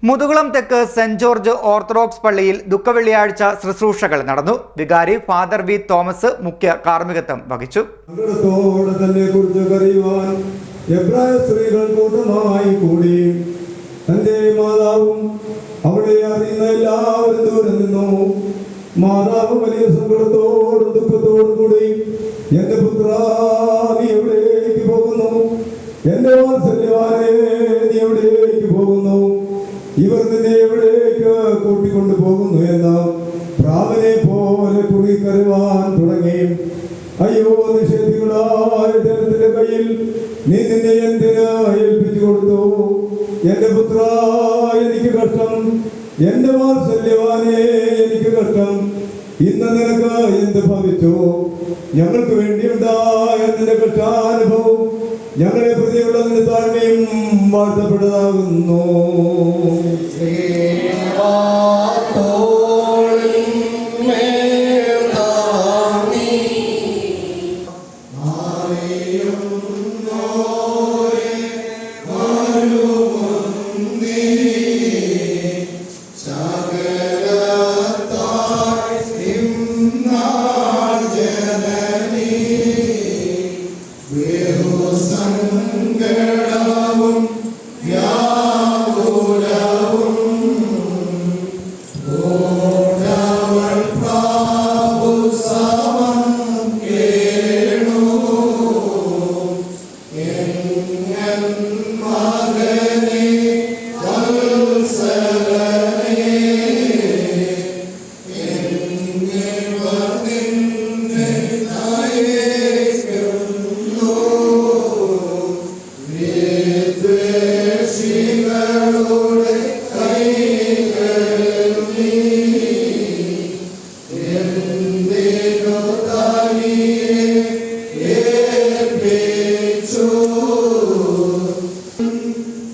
മുതുകുളം തെക്ക് saint George orthodox പള്ളിയിൽ ദുഃഖവെള്ളിയാഴ്ച ശുശ്രൂഷകൾ നടന്നു. വികാരി ഫാദർ വി തോമസ് മുഖ്യ കാർമ്മികത്വം വഹിച്ചു. കൂട്ടമായി കൂടി തന്റെ മാതാവും അവിടെ അറിയുന്ന എല്ലാവരും ദൂരം നിന്നു. മാതാവ് വലിയ സങ്കടത്തോടും ദുഃഖത്തോടും കൂടി, എന്റെ പുത്ര നീ എവിടേക്ക് പോകുന്നു? എന്റെ വാത്സല്യവാനേ നീ എവിടേക്ക് പോകുന്നു? ഇവർ നിന്നെ എവിടേക്ക് കൂട്ടിക്കൊണ്ടു പോകുന്നു എന്ന് പ്രാവനെ പോലെ കുറിക്കരുവാൻ തുടങ്ങി. അയ്യോ, നിഷേധികളായ ജനത്തിന്റെ കയ്യിൽ നീ നിന്നെ എന്തിന് ഏൽപ്പിച്ചു കൊടുത്തു? എന്റെ പുത്ര എനിക്ക് കഷ്ടം, എന്റെ വാത്സല്യവാനേ എനിക്ക് കഷ്ടം. ഇന്ന് നിനക്ക് എന്ത് ഭവിച്ചു? ഞങ്ങൾക്ക് വേണ്ടിയുണ്ടായ നിന്റെ കഷ്ടാനുഭവം ഞങ്ങളെ പ്രതിയുള്ള നിന്റെ താഴ്മയും വാഴ്ത്തപ്പെട്ടതാകുന്നു.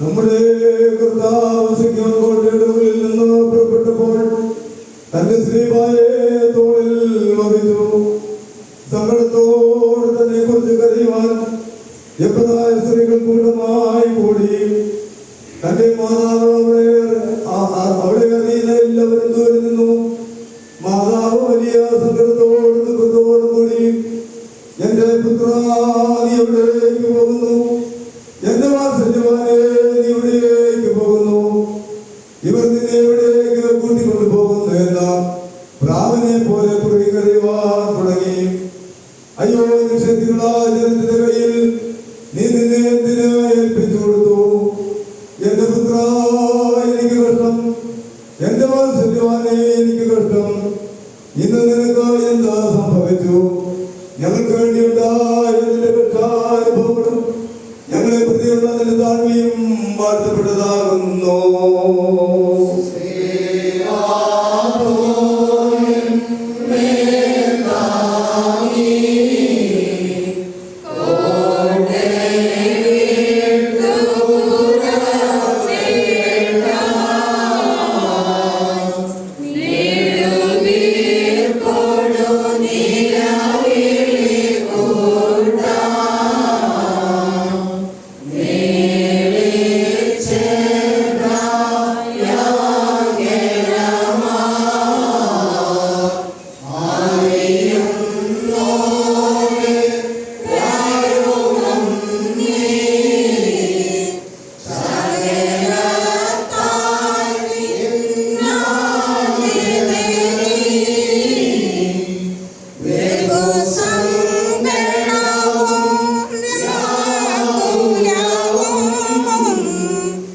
നമ്മുടെ കോട്ടയുടെ നിന്ന് പുറപ്പെട്ടപ്പോൾ തന്റെ സ്ത്രീമായ തോളിൽ വഹിച്ചു. സങ്കടത്തോട് തന്നെ കുറിച്ച് കരയുവാൻ എപ്പോഴായ സ്ത്രീകൾ കൂട്ടമായി കൂടി. തന്റെ മാതാവ് അവിടെ അറിയുന്ന എല്ലാവരും ദൂരെ നിന്നു. മാതാവ് വലിയ സങ്കടത്തോടും ദുഃഖത്തോടും കൂടി, എന്റെ പുത്ര നീ എവിടേക്ക് പോകുന്നു? എന്റെ വാത്സല്യവാനേ നീ എവിടേക്ക് പോകുന്നു? ഇവർ നിന്നെ എവിടേക്ക് കൂട്ടിക്കൊണ്ടു പോകുന്നു എന്ന് പ്രാവനെ പോലെ കുറികറിയുവാൻ തുടങ്ങി. അയ്യോ, നിഷേധികളായ ജനത്തിന്റെ കയ്യിൽ നീ നിന്നെ എന്തിന് ഏൽപ്പിച്ചു കൊടുത്തു? എന്റെ പുത്ര എനിക്ക് കഷ്ടം, എന്റെ വാത്സല്യവാനേ